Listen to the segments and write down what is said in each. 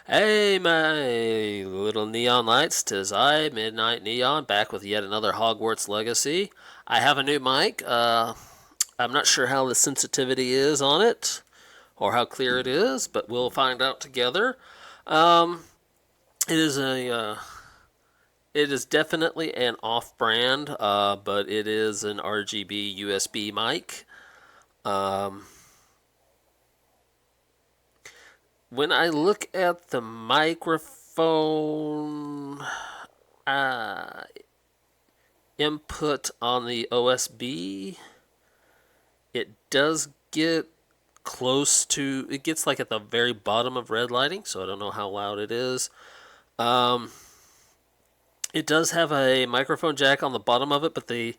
Hey, my little neon lights, 'tis I, Midnight Neon, back with yet another Hogwarts Legacy. I have a new mic. I'm not sure how the sensitivity is on it, or how clear it is, but we'll find out together. Um, it is it is definitely an off-brand, but it is an RGB USB mic. Um, when I look at the microphone, uh, input on the OSB, it does get close to, it gets like at the very bottom of red lighting, so I don't know how loud it is. Um, it does have a microphone jack on the bottom of it, but the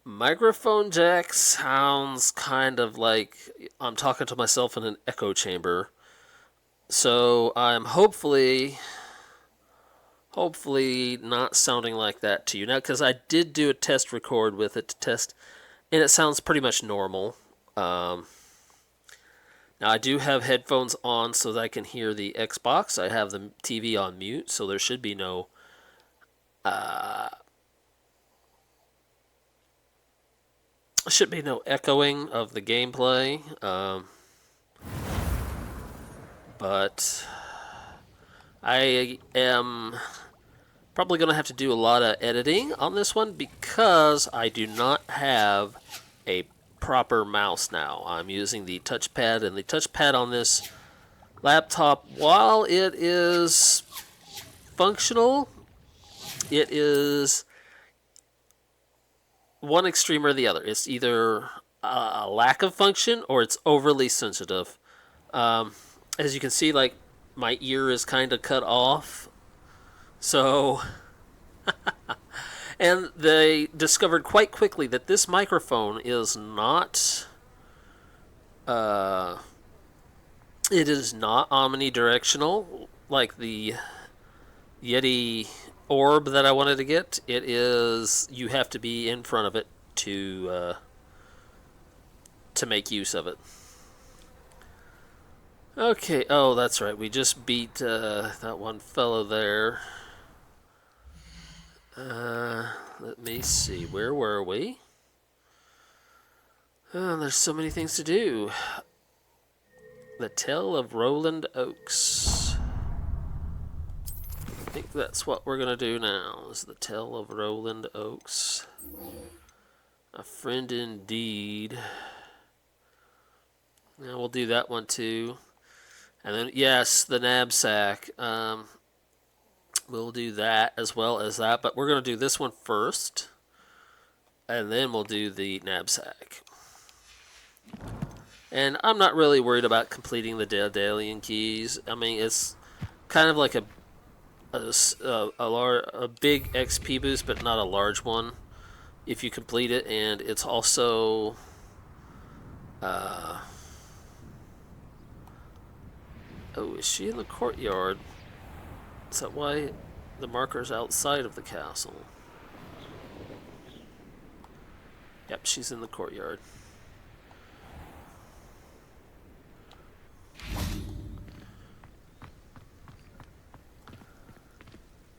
microphone jack sounds kind of like I'm talking to myself in an echo chamber. So I'm hopefully not sounding like that to you now, because I did do a test record with it to test, and it sounds pretty much normal. Um, Now I do have headphones on so that I can hear the Xbox. I have the TV on mute, so there uh, should be no echoing of the gameplay. But I am probably going to have to do a lot of editing on this one because I do not have a proper mouse now. I'm using the touchpad, and the touchpad on this laptop, while it is functional, it is one extreme or the other. It's either a lack of function or it's overly sensitive. Um, as you can see, like my ear is kind of cut off. So, and they discovered quite quickly that this microphone is not, uh, it is not omnidirectional like the Yeti orb that I wanted to get. It is, you have to be in front of it to make use of it. Okay. Oh, that's right. We just beat that one fellow there. Let me see. Where were we? There's so many things to do. The Tale of Roland Oaks. I think that's what we're gonna do now. Is the Tale of Roland Oaks. A friend indeed. Yeah, we'll do that one too. And then, yes, the knapsack. We'll do that as well as that, but we're going to do this one first, and then we'll do the knapsack. And I'm not really worried about completing the Daedalian keys. I mean, it's kind of like a big XP boost, but not a large one if you complete it, and it's also oh, is she in the courtyard? Is that why the marker's outside of the castle? Yep, she's in the courtyard.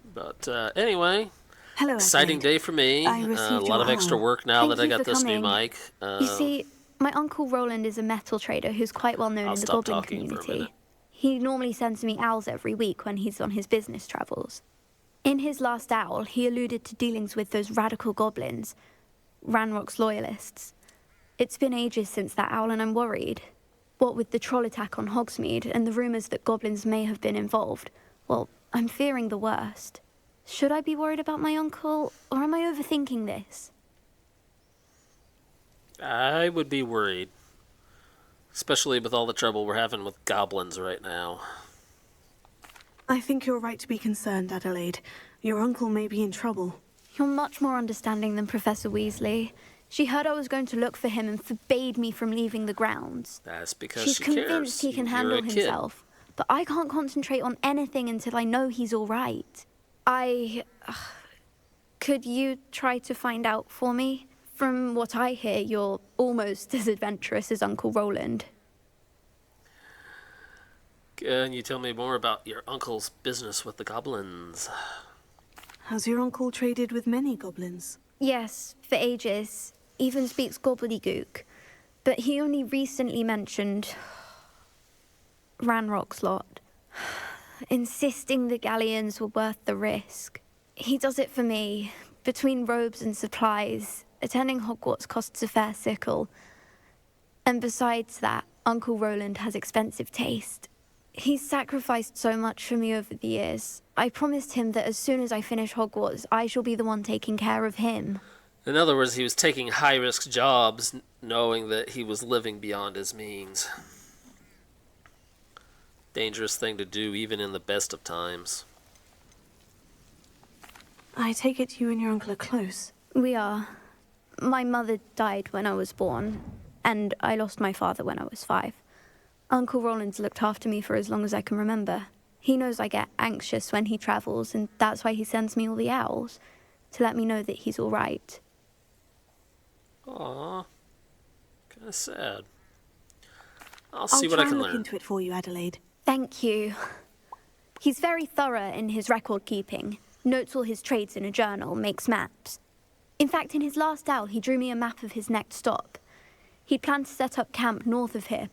But anyway, Hello, exciting Adelaide. day for me. I A received lot your of extra arm. work now Thank that I you got for this new coming. mic. You see, my uncle Roland is a metal trader who's quite well known I'll in the stop goblin talking for a minute. community. He normally sends me owls every week when he's on his business travels. In his last owl, he alluded to dealings with those radical goblins, Ranrock's loyalists. It's been ages since that owl, and I'm worried. What with the troll attack on Hogsmeade and the rumours that goblins may have been involved, well, I'm fearing the worst. Should I be worried about my uncle, or am I overthinking this? I would be worried, especially with all the trouble we're having with goblins right now. I think you're right to be concerned, Adelaide. Your uncle may be in trouble. You're much more understanding than Professor Weasley. She heard I was going to look for him and forbade me from leaving the grounds. That's because She's she convinced cares. he can You're handle a kid. himself, but I can't concentrate on anything until I know he's all right. Could you try to find out for me? From what I hear, you're almost as adventurous as Uncle Roland. Can you tell me more about your uncle's business with the goblins? Has your uncle traded with many goblins? Yes, for ages. Even speaks gobbledygook. But he only recently mentioned Ranrock's lot, insisting the galleons were worth the risk. He does it for me. Between robes and supplies, attending Hogwarts costs a fair sickle. And besides that, Uncle Roland has expensive taste. He's sacrificed so much for me over the years. I promised him that as soon as I finish Hogwarts, I shall be the one taking care of him. In other words, he was taking high-risk jobs knowing that he was living beyond his means. Dangerous thing to do even in the best of times. I take it you and your uncle are close. We are. My mother died when I was born, and I lost my father when I was 5. Uncle Roland's looked after me for as long as I can remember. He knows I get anxious when he travels, and that's why he sends me all the owls, to let me know that he's all right. Aww. Kinda sad. I'll I'll see what I try can and look learn. into it for you, Adelaide. Thank you. He's very thorough in his record keeping, notes all his trades in a journal, makes maps. In fact, in his last owl, he drew me a map of his next stop. He'd planned to set up camp north of here.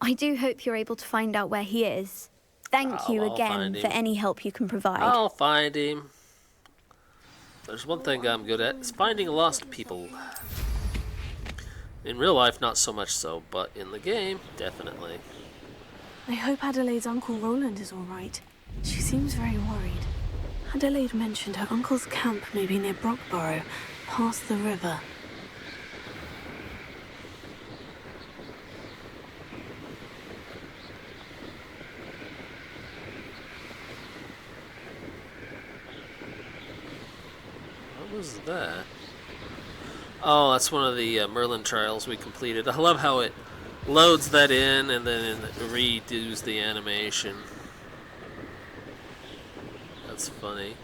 I do hope you're able to find out where he is. Thank you I'll again find for him. any help you can provide. I'll find him. There's one thing I'm good at, is finding lost people. In real life, not so much so, but in the game, definitely. I hope Adelaide's Uncle Roland is all right. She seems very worried. Adelaide mentioned her uncle's camp may be near Brockborough, past the river. What was that? Oh, that's one of the Merlin trials we completed. I love how it loads that in and then redos the animation. That's funny.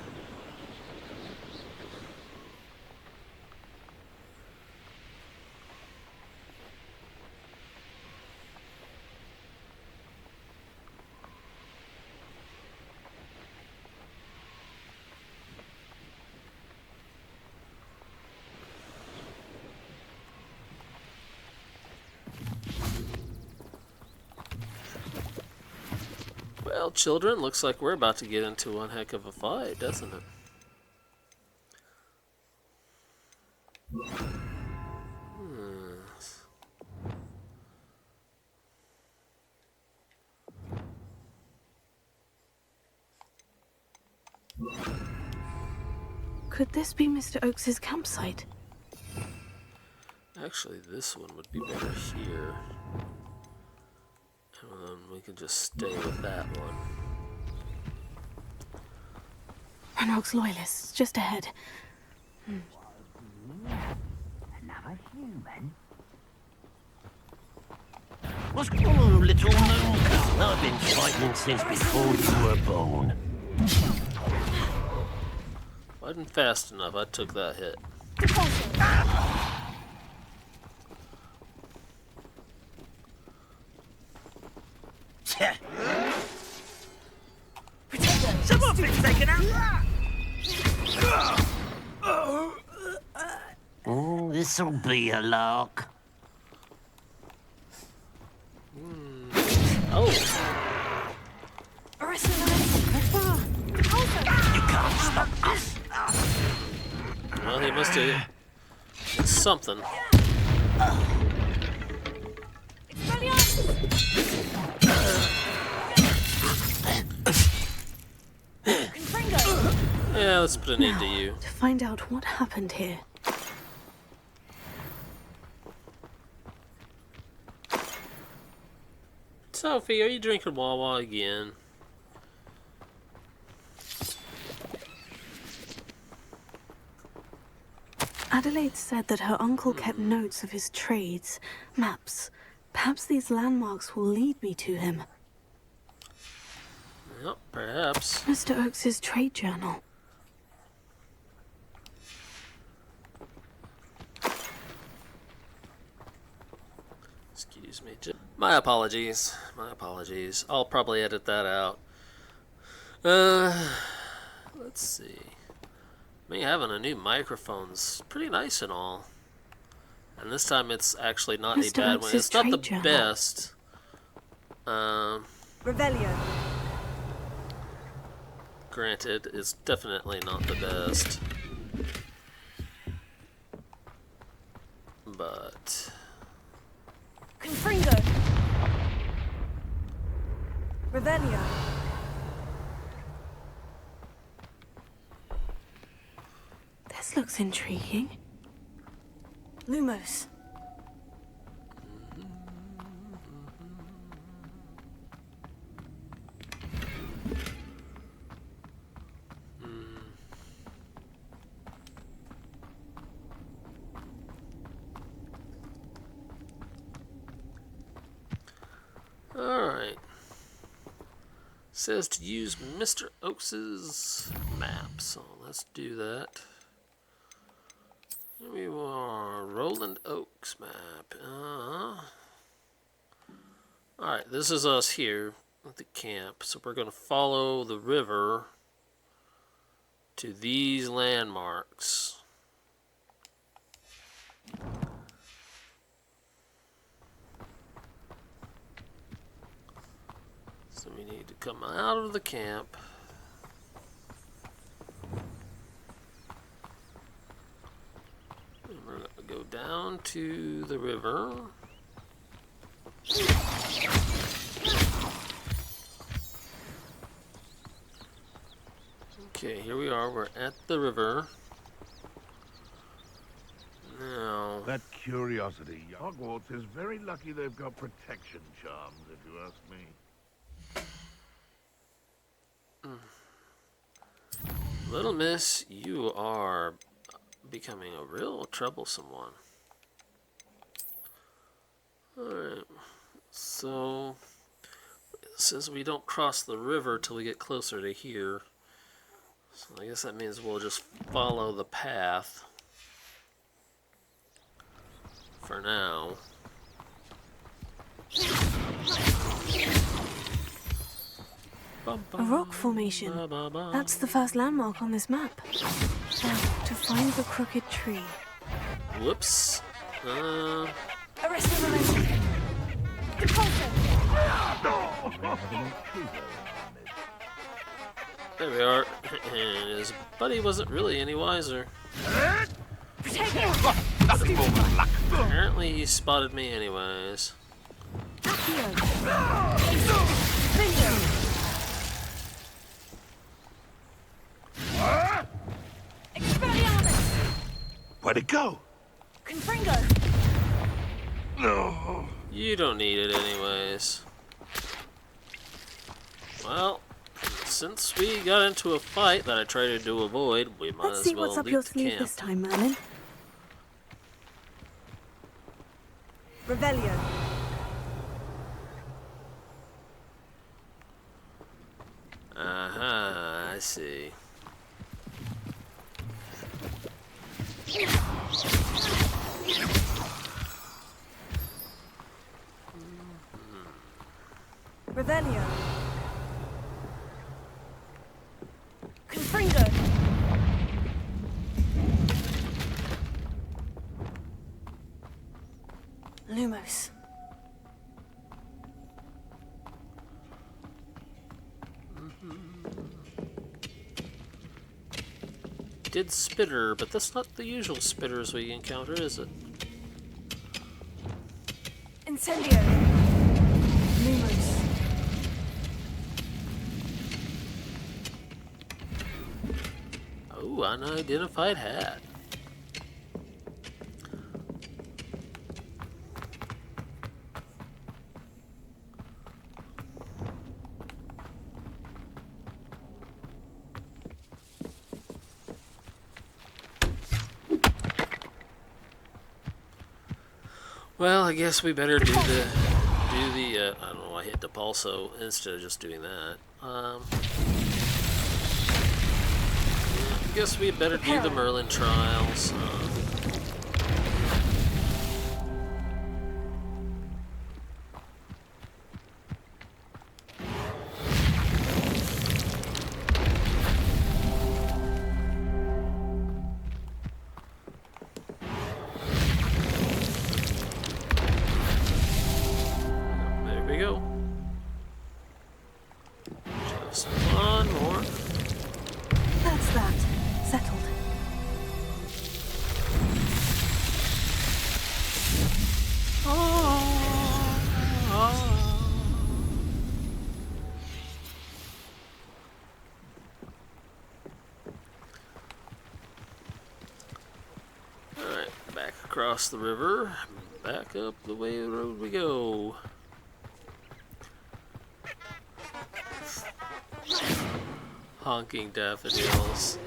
Well, children, looks like we're about to get into one heck of a fight, doesn't it? Could this be Mr. Oakes's campsite? Actually, this one would be better here. And then we can just stay with that one. Ranrock's loyalists, just ahead. Another human? What's going on, little moon? I've been fighting since before you were born. Wasn't fast enough, I took that hit. Someone's been taken out! Oh, this'll be a lark. Oh, You can't stop us. well, he must have hit something. Yeah, let's put an end to you. To find out what happened here. Sophie, are you drinking Wawa again? Adelaide said that her uncle kept notes of his trades, maps. Perhaps these landmarks will lead me to him. Yep, perhaps. Mr. Oakes's trade journal. Excuse me. My apologies. My apologies. I'll probably edit that out. Uh, let's see. Me having a new microphone's pretty nice and all. And this time it's actually not a Mr. bad one. Oakes's It's not the trade journal. best. Revelio. Granted, it's definitely not the best. But Confringo. Revelio. This looks intriguing. Lumos. alright. Says to use Mr. Oakes's map, so let's do that. Here we are, Roland Oaks map. Alright, this is us here at the camp. So we're going to follow the river to these landmarks. So we need to come out of the camp. And we're going to go down to the river. Okay, here we are. We're at the river. Now, That curiosity, Hogwarts is very lucky they've got protection charms, if you ask me. Little Miss, you are becoming a real troublesome one. Alright, so it says we don't cross the river till we get closer to here. So I guess that means we'll just follow the path for now. A rock formation. That's the first landmark on this map. Now, to find the crooked tree. Whoops. Arrest the momentum. Depulso. There we are. And his buddy wasn't really any wiser. Protect him. Apparently he spotted me anyways. Accio. Bingo. Expelliarmus. Where'd it go? Confringo. No. You don't need it anyways. Well, since we got into a fight that I tried to avoid, we might Let's as see well what's up leave your the sleeve camp. this time, Merlin. Revelio. Uh-huh, I see. Revelio. Confringo. Lumos. Did spitter, but that's not the usual spitters we encounter, is it? Incendio. Lumos. Oh, unidentified hat. Well, I guess we better do the I don't know, I hit the pulso instead of just doing that. Yeah, I guess we better do the Merlin trials. So one more. That's that. Settled. Alright, back across the river. Back up the way the road we go. Honking daffodils.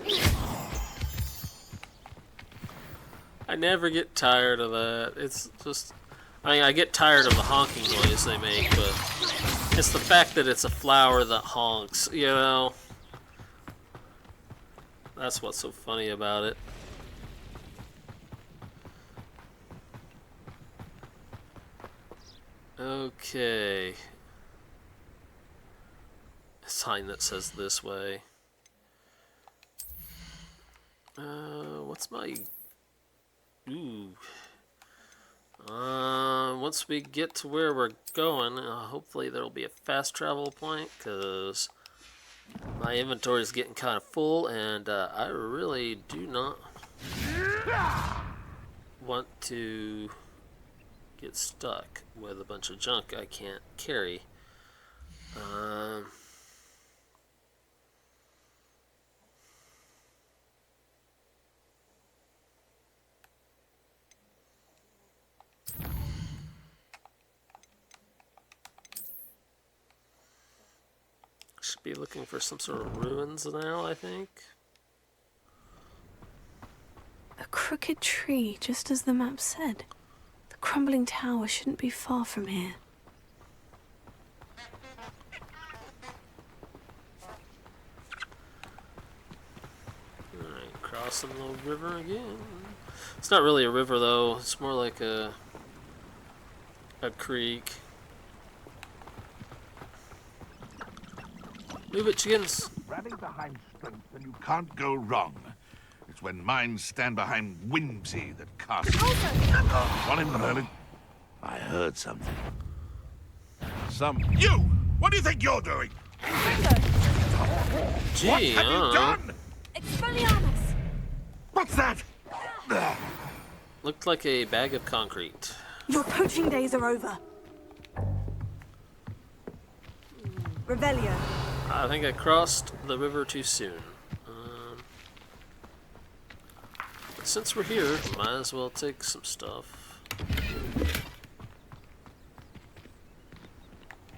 I never get tired of that. It's just... I mean, I get tired of the honking noise they make, but it's the fact that it's a flower that honks, you know? That's what's so funny about it. Okay. A sign that says this way. What's my... Ooh. Once we get to where we're going, hopefully there'll be a fast travel point, because my inventory is getting kind of full, and I really do not want to get stuck with a bunch of junk I can't carry. Should be looking for some sort of ruins now, I think. A crooked tree, just as the map said. The crumbling tower shouldn't be far from here. Alright, crossing the river again. It's not really a river though, it's more like a creek. Move it, chickens! Rally behind strength and you can't go wrong. It's when minds stand behind whimsy that casts... One in Merlin. I heard something. You! What do you think you're doing? Gee, What have you done? Expelliarmus! What's that? Looked like a bag of concrete. Your poaching days are over. Revelio. I think I crossed the river too soon. But since we're here, might as well take some stuff.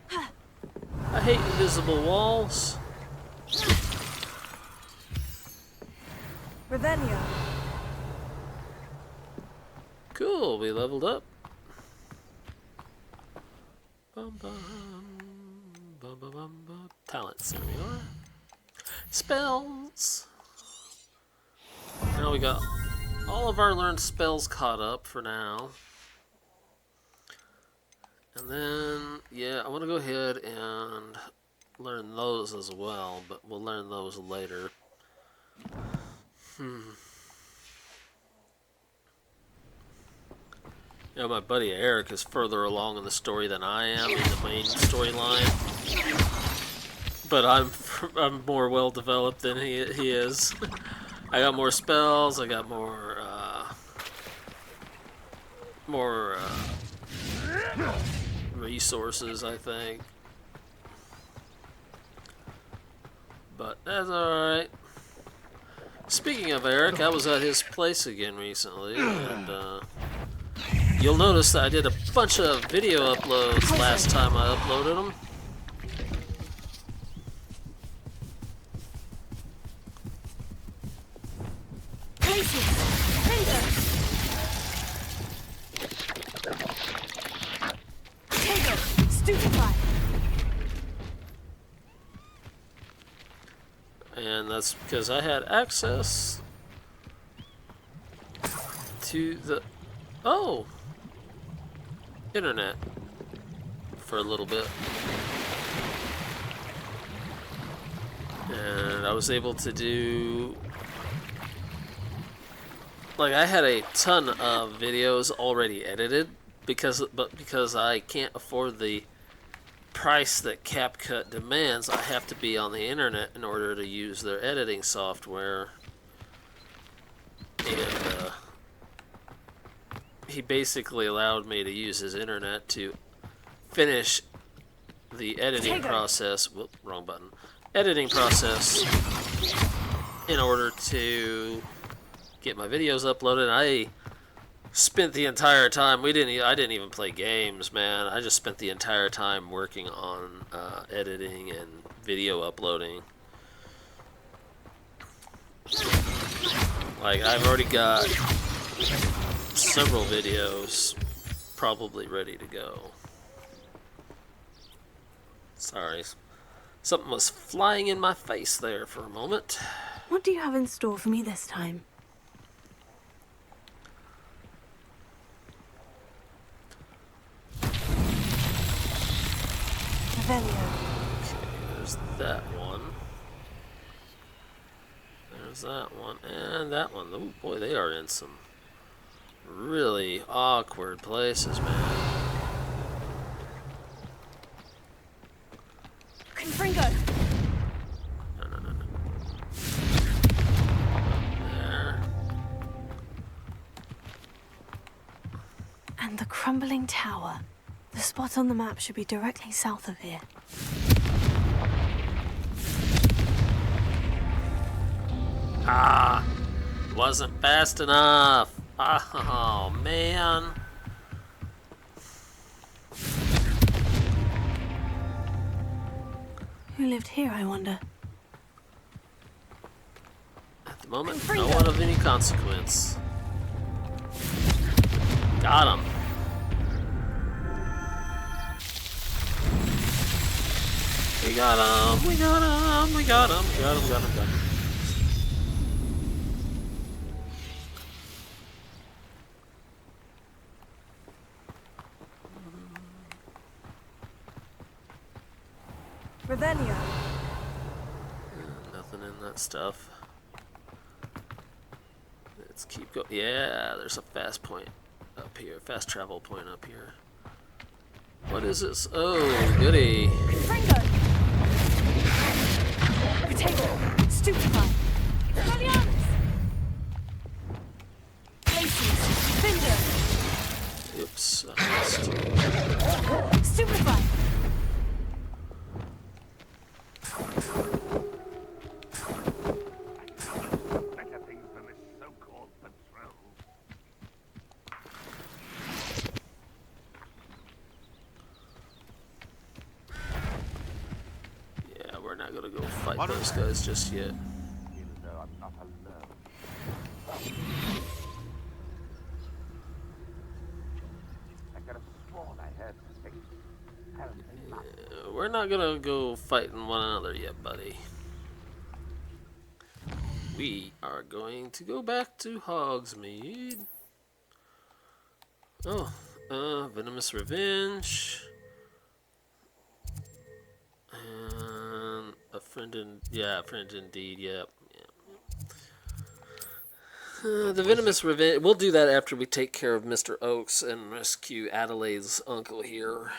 I hate invisible walls. Revelio. Cool, we leveled up. Bum, bum, bum, bum, bum, bum. Talents, there we are. Spells. Now we got all of our learned spells caught up for now. And then, yeah, I want to go ahead and learn those as well, but we'll learn those later. You know, my buddy Eric is further along in the story than I am in the main storyline. But I'm more well developed than he is. I got more spells. I got more resources, I think. But that's alright. Speaking of Eric, I was at his place again recently, and you'll notice that I did a bunch of video uploads last time I uploaded them. Stupefy. And that's because I had access to the internet for a little bit, and I was able to do, like, I had a ton of videos already edited because I can't afford the price that CapCut demands, I have to be on the internet in order to use their editing software. And he basically allowed me to use his internet to finish the editing process. Whoop, wrong button. Editing process in order to get my videos uploaded. I spent the entire time. I didn't even play games, man. I just spent the entire time working on editing and video uploading. Like, I've already got several videos probably ready to go. Sorry. Something was flying in my face there for a moment. What do you have in store for me this time? Revelio. There's that one. There's that one. And that one. Oh boy, they are in some really awkward places, man. Confringo. No. There. And the crumbling tower. The spot on the map should be directly south of here. Ah! Wasn't fast enough! Oh, man. Who lived here, I wonder? At the moment, no one of any consequence. Got him. We got him. We got him. We got him. Got him. Revelio. Nothing in that stuff. Let's keep going. Yeah, there's a fast point up here. Fast travel point up here. What is this? Oh, goody. Confringo. Potato. Stupefy. Expelliarmus. Places. Finder. Oops. I missed. Stupefy. Better things than this so-called patrol. Yeah, we're not gonna go fight those guys just yet. Even though I'm not alone. I could have sworn I heard things. We're not gonna go fighting one another yet, buddy. We are going to go back to Hogsmeade. Oh, Venomous Revenge. And a friend friend indeed, yep. The Venomous Revenge, we'll do that after we take care of Mr. Oakes and rescue Adelaide's uncle here.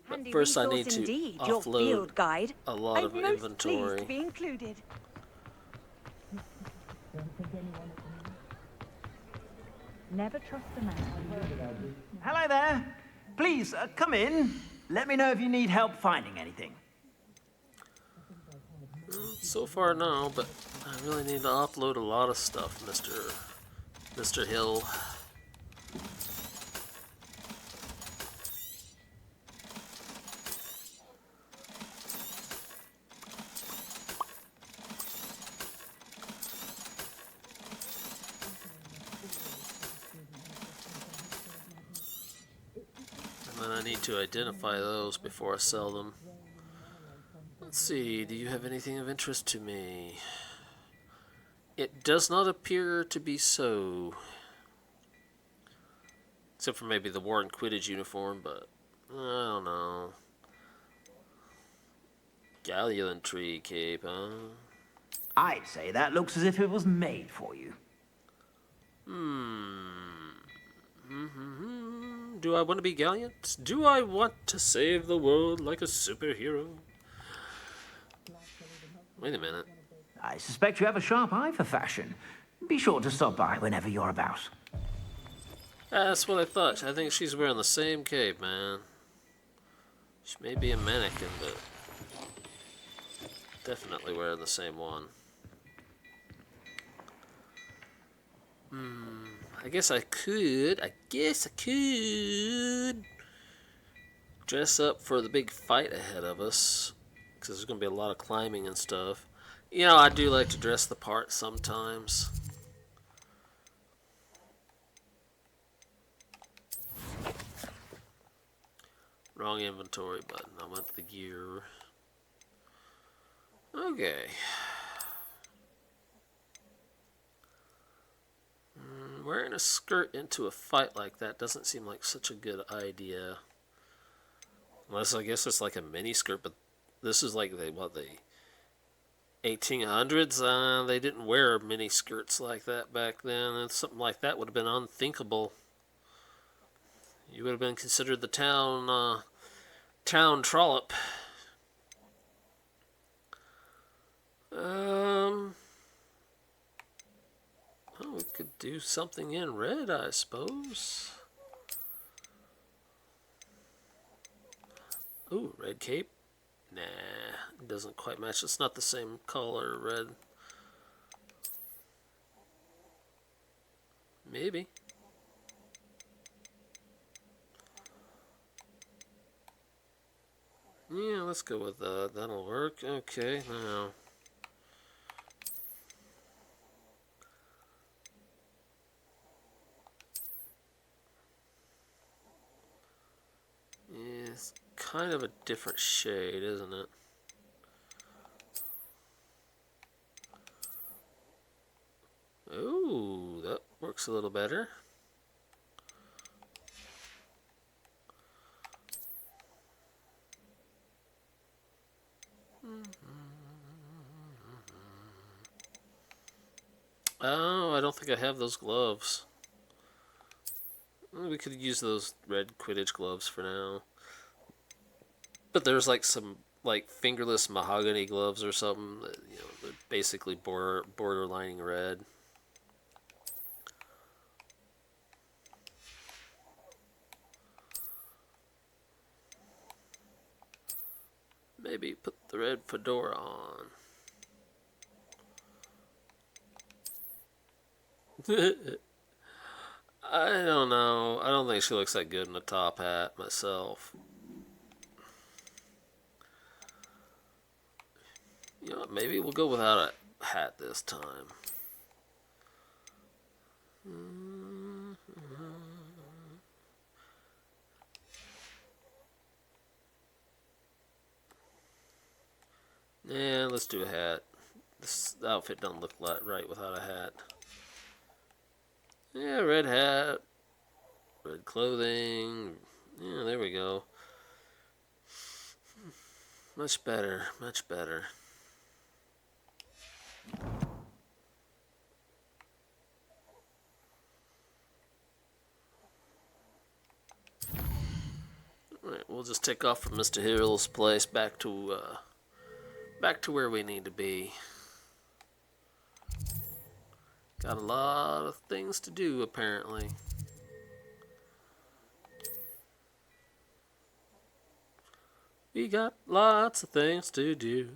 But first I need to offload guide. a lot of inventory. To be included. Never trust a man. Hello there. Please, come in. Let me know if you need help finding anything. So far, no, but I really need to offload a lot of stuff, Mr. Hill. And then I need to identify those before I sell them. Let's see, do you have anything of interest to me? It does not appear to be so. Except for maybe the Warren Quidditch uniform, but I don't know. Gallantry cape, huh? I'd say that looks as if it was made for you. do I want to be gallant? Do I want to save the world like a superhero? Wait a minute. I suspect you have a sharp eye for fashion. Be sure to stop by whenever you're about. That's what I thought. I think she's wearing the same cape, man. She may be a mannequin, but definitely wearing the same one. I guess I could dress up for the big fight ahead of us, because there's going to be a lot of climbing and stuff. You know, I do like to dress the part sometimes. Wrong inventory button. I want the gear. Okay. Wearing a skirt into a fight like that doesn't seem like such a good idea. Unless I guess it's like a mini skirt, but this is like the 1800s? They didn't wear mini skirts like that back then, and something like that would have been unthinkable. You would have been considered the town trollop. Oh, we could do something in red, I suppose. Ooh, red cape? Nah, it doesn't quite match. It's not the same color, red. Maybe. Yeah, let's go with that. That'll work. Okay, now. Yeah, it's kind of a different shade, isn't it? Ooh, that works a little better. Oh, I don't think I have those gloves. Well, we could use those red Quidditch gloves for now. But there's like some like fingerless mahogany gloves or something that, you know, they're basically borderlining red. Maybe put the red fedora on. I don't know. I don't think she looks that good in a top hat myself. You know what, maybe we'll go without a hat this time. Yeah, let's do a hat. This outfit doesn't look right without a hat. Yeah, red hat, red clothing. Yeah, there we go. Much better, much better. Alright, we'll just take off from Mr. Hill's place back to where we need to be. Got a lot of things to do, apparently. We got lots of things to do.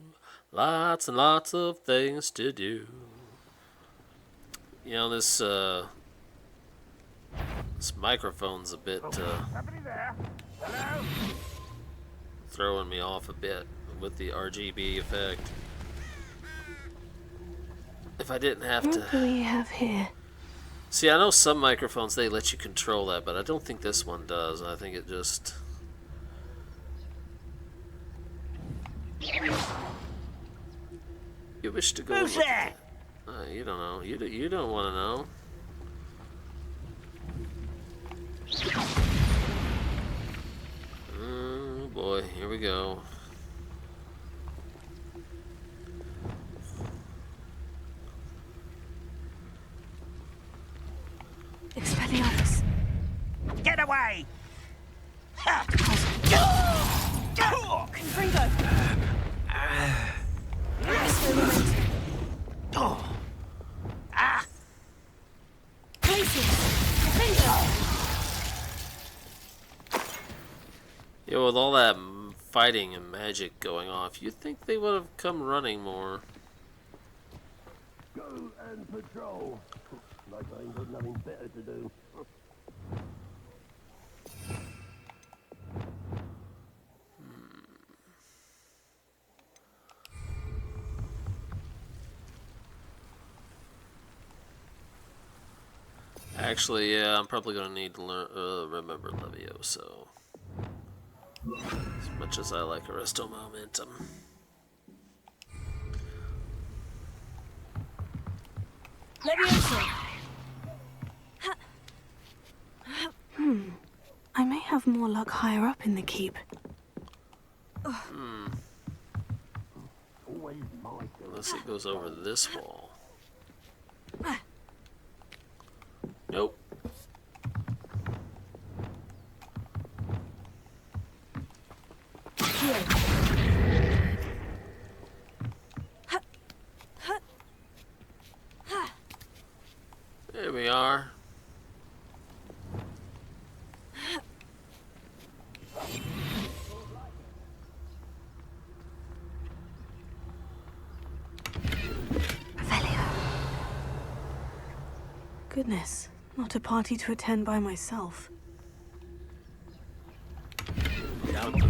Lots and lots of things to do. You know, this microphone's a bit Somebody there? Hello? throwing me off a bit with the RGB effect. If I didn't have What do to... we have here? See, I know some microphones, they let you control that, but I don't think this one does. I think it just... You wish to go... Who's that? You don't know. You don't want to know. Oh boy, here we go. Expelliarmus. Get away! Confringo! Restore momentum. Places! Defender! Yeah, with all that fighting and magic going off, you'd think they would have come running more. Go and patrol. Like I ain't got nothing better to do. Actually, yeah, I'm probably gonna need to learn, remember Levioso. As much as I like Arresto Momentum. Levioso! I may have more luck higher up in the keep. Always my turn. Unless it goes over this wall. Nope. There we are. Goodness, not a party to attend by myself.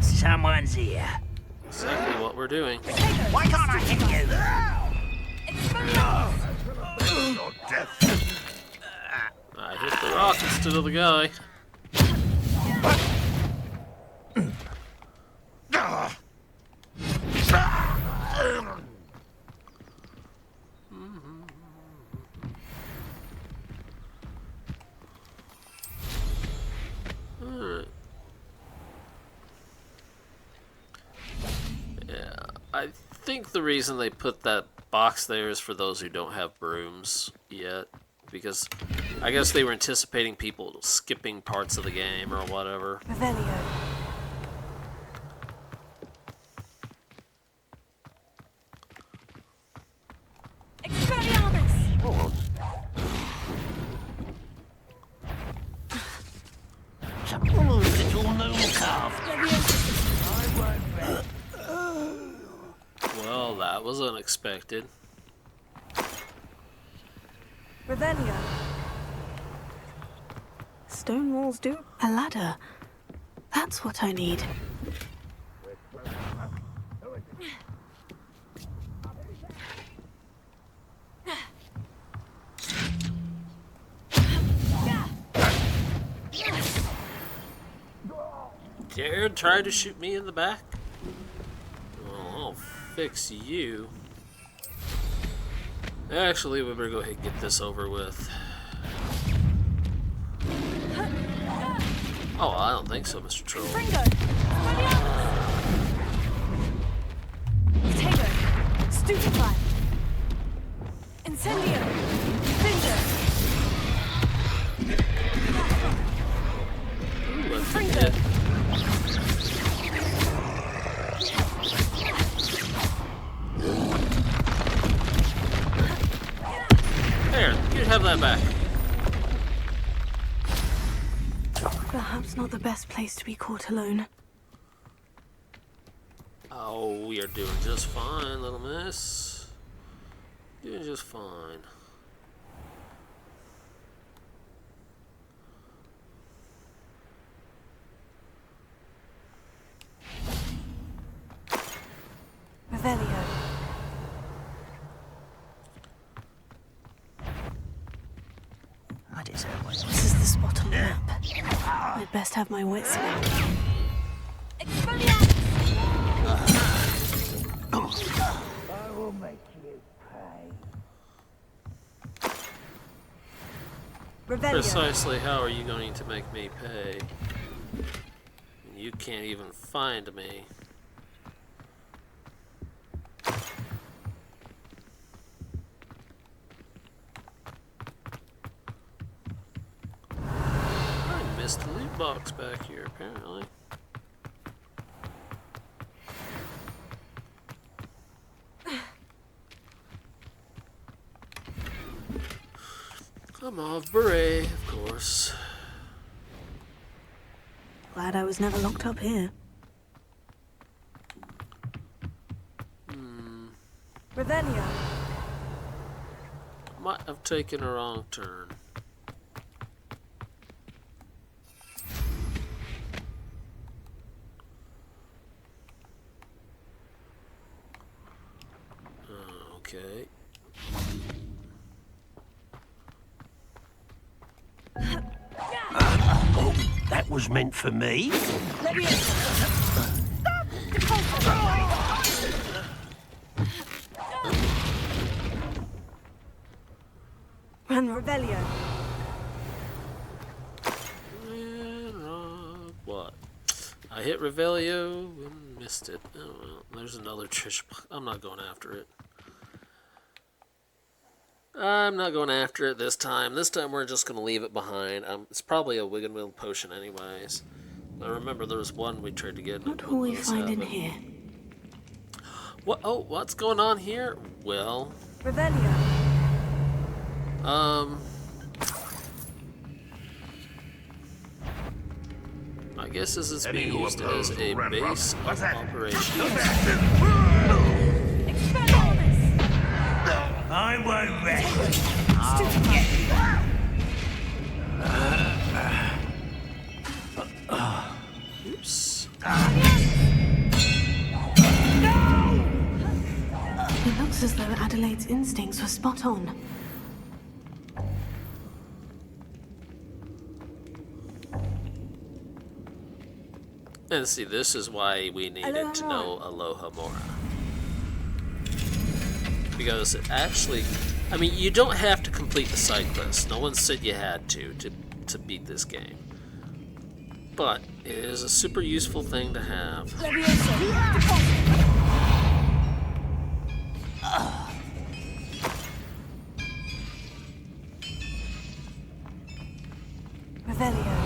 Someone's here. Exactly what we're doing. Why can't I hit you? Your death. I hit the rock instead of the guy. Alright. Yeah, I think the reason they put that box there is for those who don't have brooms yet. Because I guess they were anticipating people skipping parts of the game or whatever. Revelio. Expelliarmus! Some little gnome calf. Well, that was unexpected. Revelio. Stone walls do. A ladder. That's what I need. Dare try to shoot me in the back? Well, I'll fix you. Actually, we better go ahead and get this over with. Oh, I don't think so, Mr. Troll. Confringo! Expelliarmus! Tego! Stupefy! Incendio! Defender! Ooh, that's a Confringo! hit. There, you have that back. Perhaps not the best place to be caught alone. Oh, we are doing just fine, little miss. Doing just fine. Revelio. I deserve one. This is the spot on the map. I'd best have my wits about me. Expelliarmus! I will make you pay. Revelio! Precisely how are you going to make me pay? You can't even find me. I missed loot box back here, apparently. A mauve beret, of course. Glad I was never locked up here. Revelio. Might have taken a wrong turn. Okay. Oh, that was meant for me. Revelio. And, what? I hit Revelio and missed it. Oh well, there's another Trish. I'm not going after it. I'm not going after it this time. This time we're just going to leave it behind. It's probably a Wig and Wheel potion anyways. I remember there was one we tried to get. What will we find in here? What? Oh, what's going on here? Well, Revelio. I guess this is Any being who used oppose as a Red base Rock. of What's that? operations. Expelliarmus. I won't rest. Oops. It looks as though Adelaide's instincts were spot on. And see, this is why we needed to know Aloha Mora. Because it actually, I mean, you don't have to complete the side quests. No one said you had to beat this game. But it is a super useful thing to have. Revelio.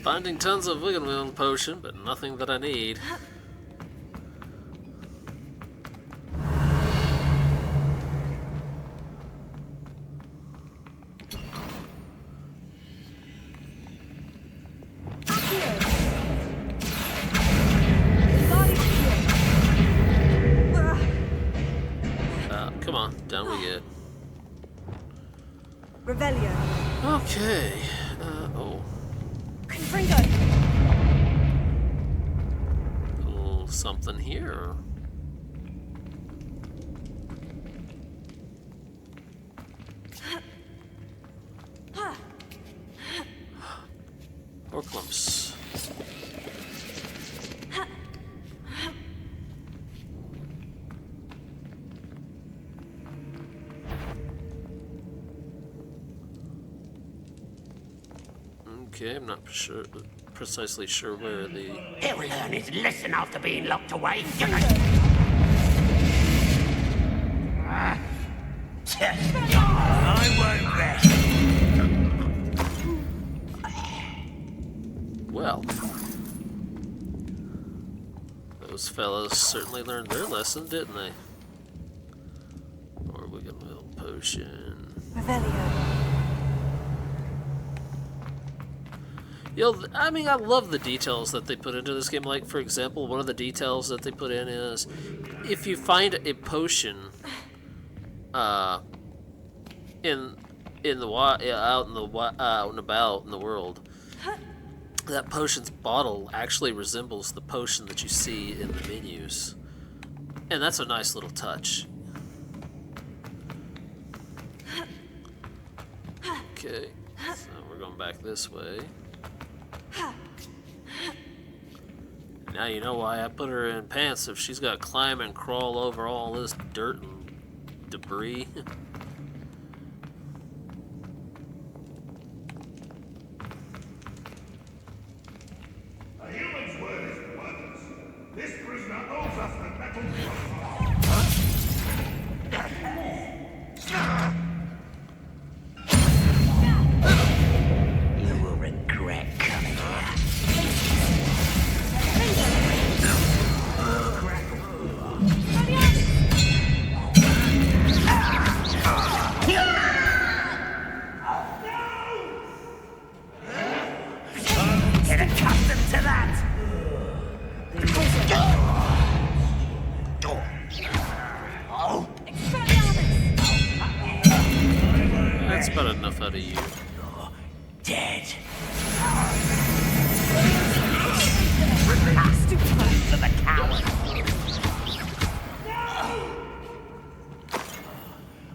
Finding tons of Wig and Wheel potion, but nothing that I need. Come on, down we get. Revelio. Okay. Oh. Confringo. A little something here. Or clumps. Okay, I'm not precisely sure where the... He'll learn his lesson after being locked away. I won't rest. Well, those fellas certainly learned their lesson, didn't they? Or Wig and Wheel potion. Revelio. You know, I mean, I love the details that they put into this game. Like, for example, one of the details that they put in is if you find a potion out and about in the world, that potion's bottle actually resembles the potion that you see in the menus, and that's a nice little touch. Okay, so we're going back this way. Now you know why I put her in pants if she's got to climb and crawl over all this dirt and debris. A human's word is worthless. This prisoner owes us the metal. of you. Dead. Stupid. To the coward.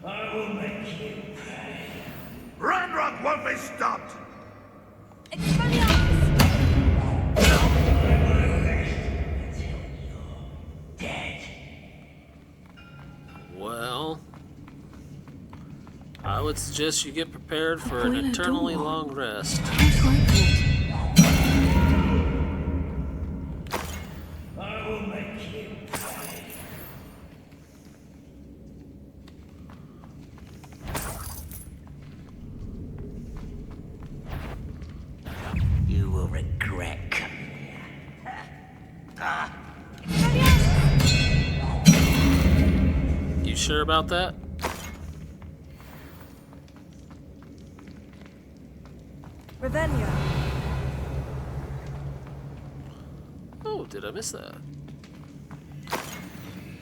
I will make you pay. Ranrock won't be stopped! Expelliarmus! Dead. Well, I would suggest you get prepared for an boiler eternally door. long rest. How to open it? I will make you pay. You will regret coming here. You sure about that? Revelio. Oh, did I miss that?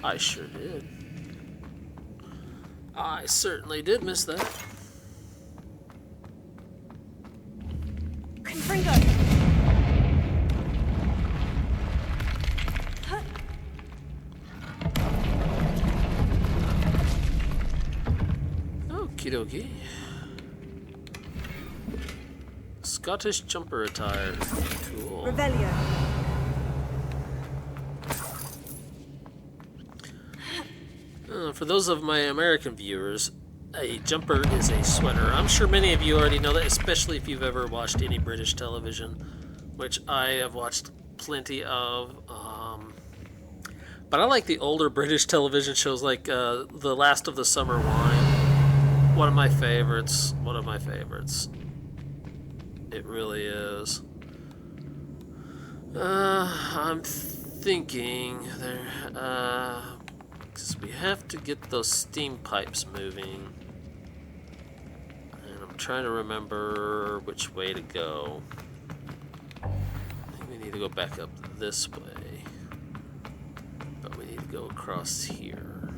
I sure did. I certainly did miss that. Confringo. Okie dokie. Scottish jumper attire. Cool. Revelio. For those of my American viewers, a jumper is a sweater. I'm sure many of you already know that, especially if you've ever watched any British television, which I have watched plenty of. But I like the older British television shows like The Last of the Summer Wine. One of my favorites. One of my favorites. It really is. I'm thinking there, because we have to get those steam pipes moving. And I'm trying to remember which way to go. I think we need to go back up this way. But we need to go across here.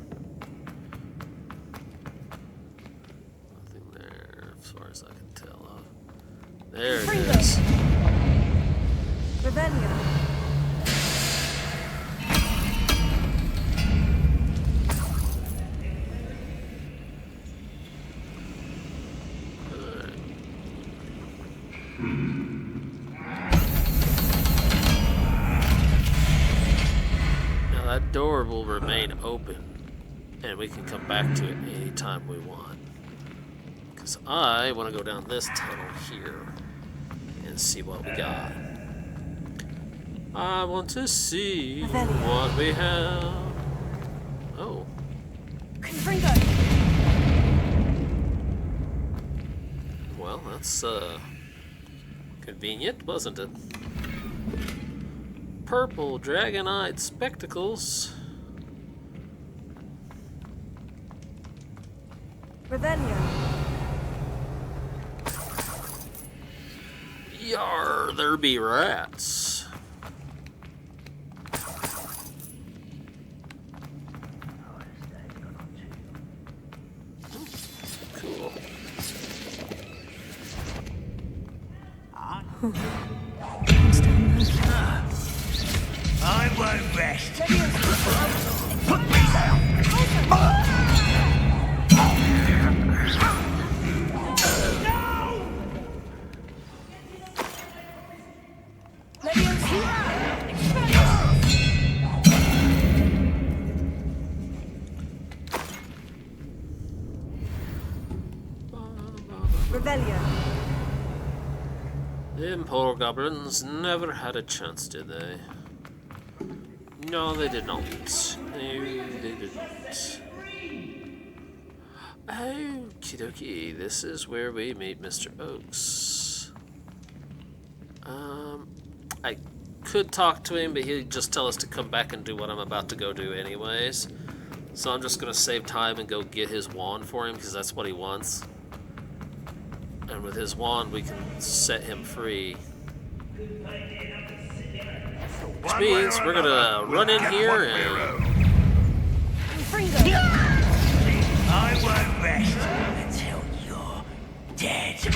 Nothing there as far as I can tell of. There it is. Revelio. Now that door will remain open, and we can come back to it anytime we want. Because I want to go down this tunnel here and see what we got. I want to see what we have. Oh, Confringo. well, that's convenient, wasn't it? Purple dragon-eyed spectacles. Revelio. Yar, there be rats. Cool. What's down there? I won't rest. Put me down. Revelio. Them poor goblins never had a chance, did they? No, they did not. No, they didn't. Okie dokie, this is where we meet Mr. Oaks. I could talk to him, but he'd just tell us to come back and do what I'm about to go do anyways. So I'm just going to save time and go get his wand for him, because that's what he wants. And with his wand, we can set him free. Which means we're going to run in here and... Confringo. I won't rest until you're dead. I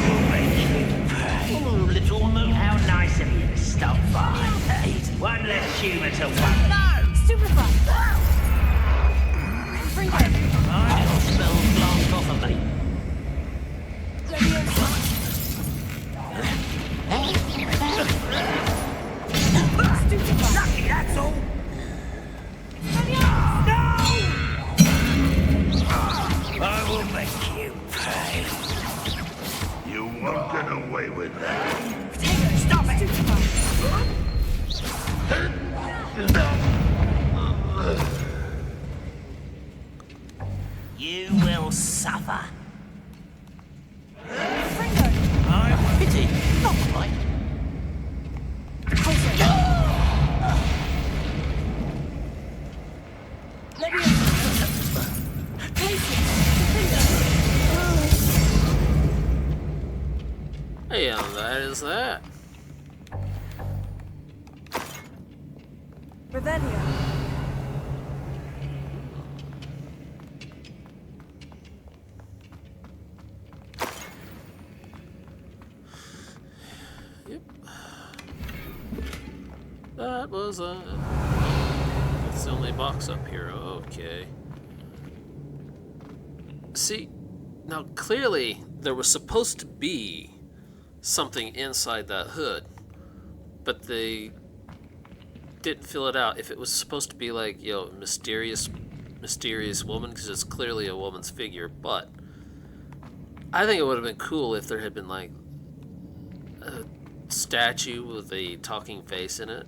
will make you pay. Oh, little moon. How nice of you to stop by. One less human to one. No! Stupefy! Confringo! My little spell blast off of me. Stupefy! Lucky, that's all. I will make you pay. You won't get away with that. Potato! Stop it! Stupefy! You will suffer. Confringo! I pity, not quite. Yeah, that is that. Revelio. Yep. That was that's the only box up here. Okay. See, now clearly there was supposed to be something inside that hood, but they didn't fill it out. If it was supposed to be like, you know, mysterious woman, because it's clearly a woman's figure, but I think it would have been cool if there had been like a statue with a talking face in it.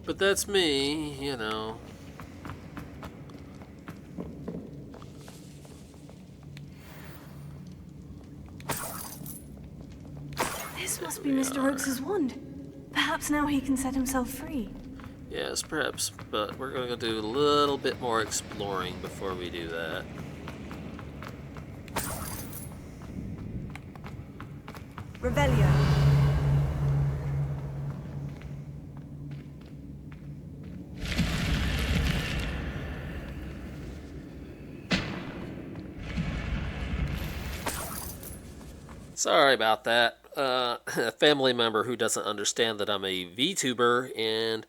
But that's me, you know. This must be Mr. Oakes's wand. Perhaps now he can set himself free. Yes, perhaps, but we're going to do a little bit more exploring before we do that. Revelio. Sorry about that. A family member who doesn't understand that I'm a VTuber, and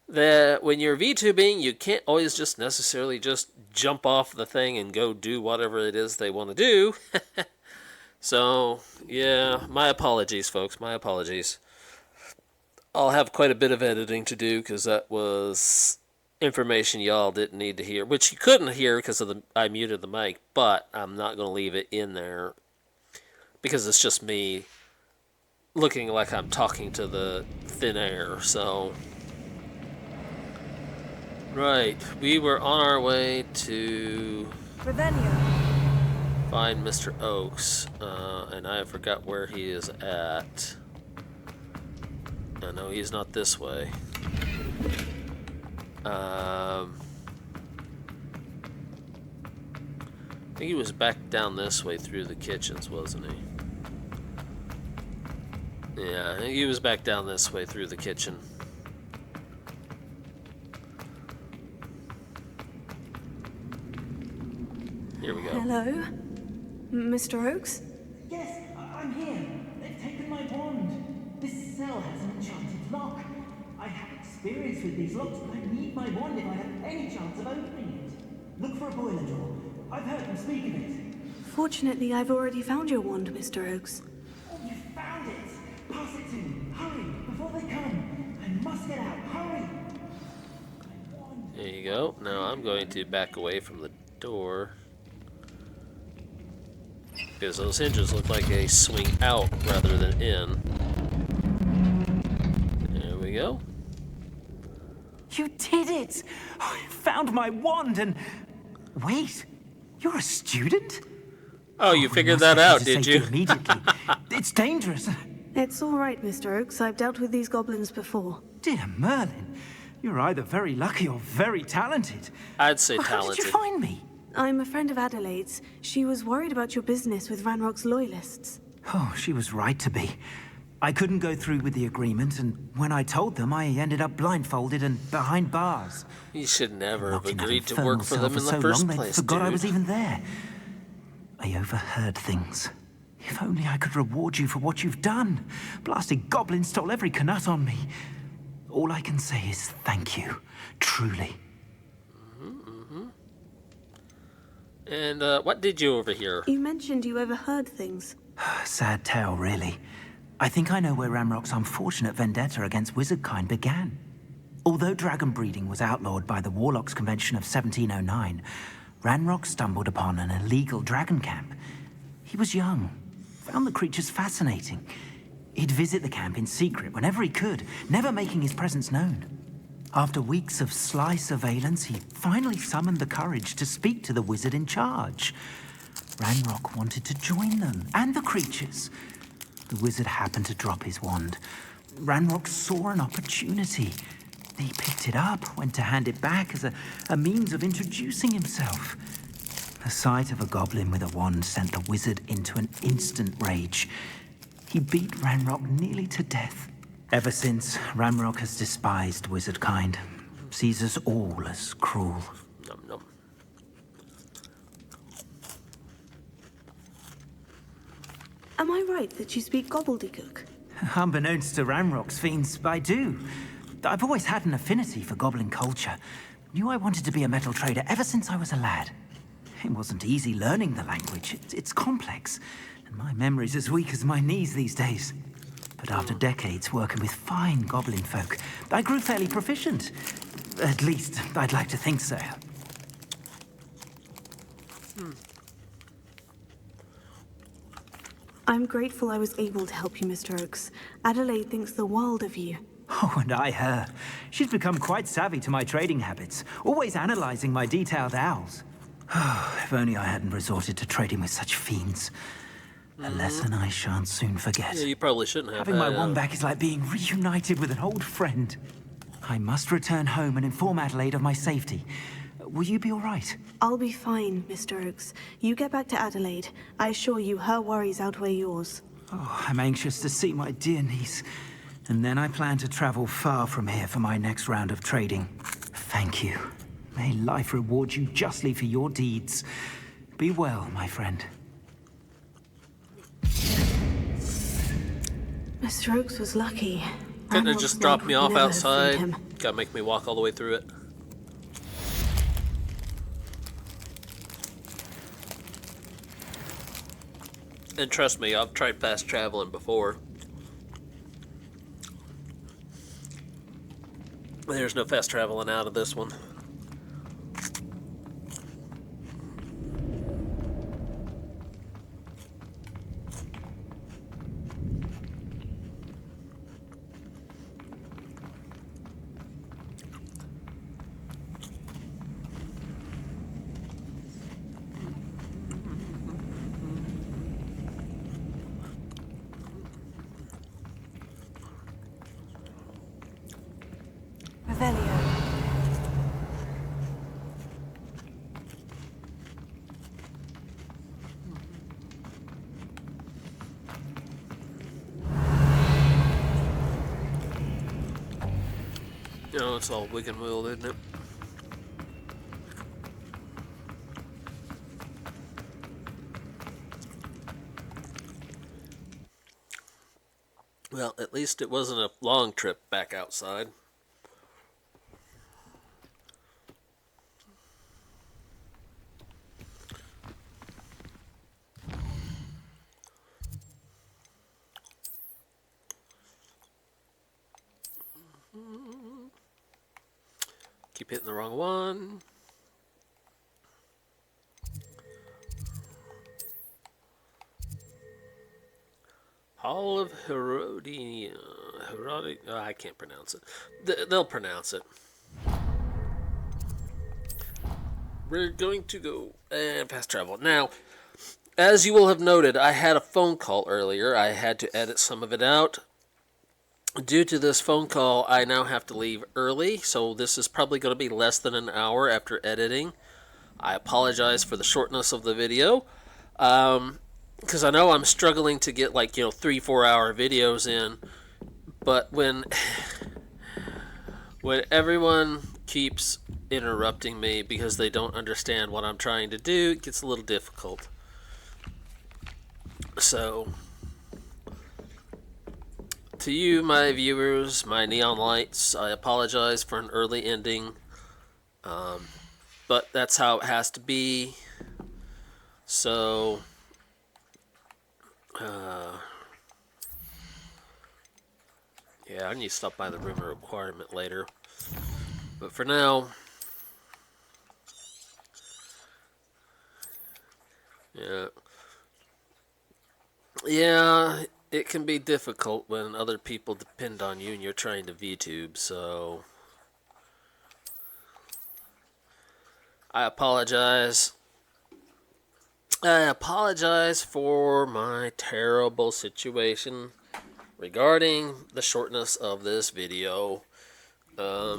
that when you're VTubing, you can't always just necessarily just jump off the thing and go do whatever it is they want to do. So, yeah, my apologies, folks. My apologies. I'll have quite a bit of editing to do because that was information y'all didn't need to hear, which you couldn't hear because of I muted the mic, but I'm not going to leave it in there because it's just me looking like I'm talking to the thin air. So, right, we were on our way to Revelio. find Mr. Oakes, and I forgot where he is at. I know he's not this way. I think he was back down this way through the kitchens, wasn't he? Yeah, I think he was back down this way through the kitchen. Here we go. Hello? Mr. Oakes? Yes, I'm here. They've taken my wand. This cell has an enchanted lock. I have experience with these locks, but I need my wand if I have any chance of opening it. Look for a boiler door. I've heard them speak of it. Fortunately, I've already found your wand, Mr. Oakes. Oh, you found it! Pass it to me. Hurry, before they come. I must get out. Hurry! There you go. Now I'm going to back away from the door, because those hinges look like they swing out rather than in. There we go. You did it! I found my wand and... Wait, you're a student? Oh, you We figured must that get out, to did safety you? Immediately. It's dangerous. It's all right, Mr. Oakes. I've dealt with these goblins before. Dear Merlin, you're either very lucky or very talented. I'd say How did you talented. find me? I'm a friend of Adelaide's. She was worried about your business with Ranrock's loyalists. Oh, she was right to be. I couldn't go through with the agreement, and when I told them, I ended up blindfolded and behind bars. You should never have Locked in that agreed to infernal work for cell them in so the first long, they'd place, forgot I was dude. even there. I overheard things. If only I could reward you for what you've done. Blasted goblin stole every canut on me. All I can say is thank you. Truly. And what did you overhear? You mentioned you overheard things. Sad tale, really. I think I know where Ramrock's unfortunate vendetta against wizardkind began. Although dragon breeding was outlawed by the Warlocks Convention of 1709, Ranrock stumbled upon an illegal dragon camp. He was young, found the creatures fascinating. He'd visit the camp in secret whenever he could, never making his presence known. After weeks of sly surveillance, he finally summoned the courage to speak to the wizard in charge. Ranrock wanted to join them, and the creatures. The wizard happened to drop his wand. Ranrock saw an opportunity. He picked it up, went to hand it back as a means of introducing himself. The sight of a goblin with a wand sent the wizard into an instant rage. He beat Ranrock nearly to death. Ever since, Ranrock has despised wizardkind, sees us all as cruel. Nom nom. Am I right that you speak gobbledygook? Unbeknownst to Ranrock's fiends, I do. I've always had an affinity for goblin culture. Knew I wanted to be a metal trader ever since I was a lad. It wasn't easy learning the language. It's complex, and my memory's as weak as my knees these days. But after decades working with fine goblin folk, I grew fairly proficient. At least, I'd like to think so. I'm grateful I was able to help you, Mr. Oakes. Adelaide thinks the world of you. Oh, and I her. She's become quite savvy to my trading habits, always analyzing my detailed owls. If only I hadn't resorted to trading with such fiends. A lesson I shan't soon forget. Yeah, you probably shouldn't have. Having my wand back is like being reunited with an old friend. I must return home and inform Adelaide of my safety. Will you be all right? I'll be fine, Mr. Oakes. You get back to Adelaide. I assure you, her worries outweigh yours. Oh, I'm anxious to see my dear niece. And then I plan to travel far from here for my next round of trading. Thank you. May life reward you justly for your deeds. Be well, my friend. Mr. Oakes was lucky. Couldn't have Ranrock's just dropped blood me would off never have freed outside. him. Gotta make me walk all the way through it. And trust me, I've tried fast traveling before. There's no fast traveling out of this one. Revelio. You know, it's all Wiccan willed, isn't it? Well, at least it wasn't a long trip back outside. Keep hitting the wrong one. Hall of Herodinia. I can't pronounce it. They'll pronounce it. We're going to go and fast travel. Now, as you will have noted, I had a phone call earlier. I had to edit some of it out. Due to this phone call, I now have to leave early, so this is probably going to be less than an hour after editing. I apologize for the shortness of the video. because I know I'm struggling to get like 3-4 hour videos in, but when everyone keeps interrupting me because they don't understand what I'm trying to do, it gets a little difficult. So, to you, my viewers, my neon lights, I apologize for an early ending, but that's how it has to be. So, yeah, I need to stop by the room of requirement later. But for now, yeah. Yeah, it can be difficult when other people depend on you and you're trying to VTube, so I apologize. I apologize for my terrible situation regarding the shortness of this video. Let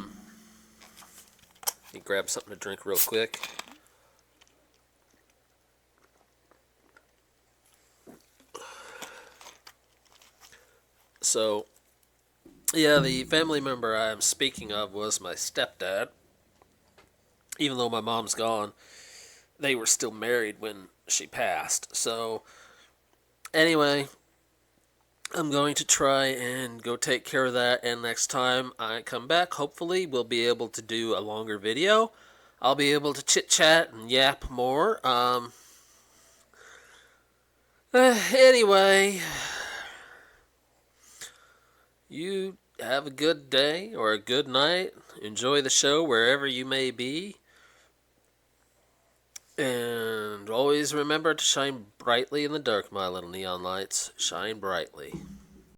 me grab something to drink real quick. So, yeah, the family member I'm speaking of was my stepdad. Even though my mom's gone, they were still married when she passed. So, anyway, I'm going to try and go take care of that, and next time I come back, hopefully we'll be able to do a longer video. I'll be able to chit-chat and yap more. Anyway, you have a good day or a good night. Enjoy the show wherever you may be. And always remember to shine brightly in the dark, my little neon lights. Shine brightly.